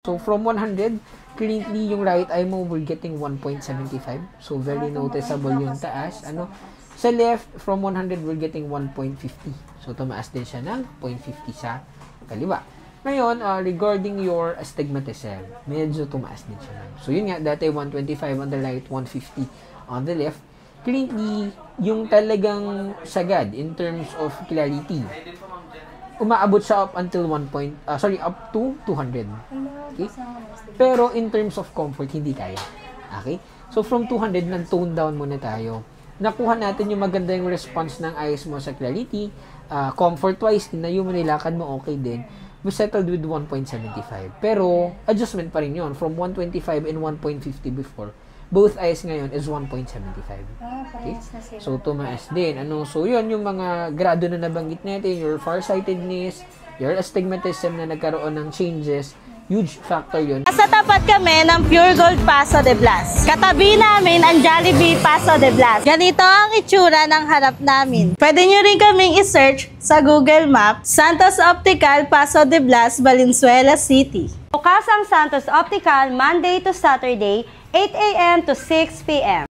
So, from 100, currently, yung right eye mo, we're getting 1.75. So, very noticeable yung taas. Sa left, from 100, we're getting 1.50. So, tumaas din siya ng 0.50 sa kaliwa. Ngayon, regarding your astigmatism, medyo tumaas din siya. So, yun nga, dati 125 on the right, 150 on the left. Currently, yung talagang sagad in terms of clarity, umaabot siya up until up to 200. Okay? Pero in terms of comfort, hindi kaya. Okay? So from 200, nag-tone down muna tayo. Nakuha natin yung maganda yung response ng eyes mo sa clarity. Comfort-wise, yung nilakad mo okay din. We settled with 1.75. Pero adjustment pa rin yun. From 125 and 1.50 before, both eyes ngayon is 1.75. Okay? So, tumaas din. So, yun yung mga grado na nabanggit natin, your farsightedness, your astigmatism na nagkaroon ng changes, huge factor yun. Sa tapat kami ng Pure Gold Paso de Blas. Katabi namin ang Jollibee Paso de Blas. Ganito ang itsura ng harap namin. Pwede nyo rin kaming i-search sa Google Maps, Santos Optical Paso de Blas, Valenzuela City. Bukas ang Santos Optical Monday to Saturday, 8 a.m. to 6 p.m.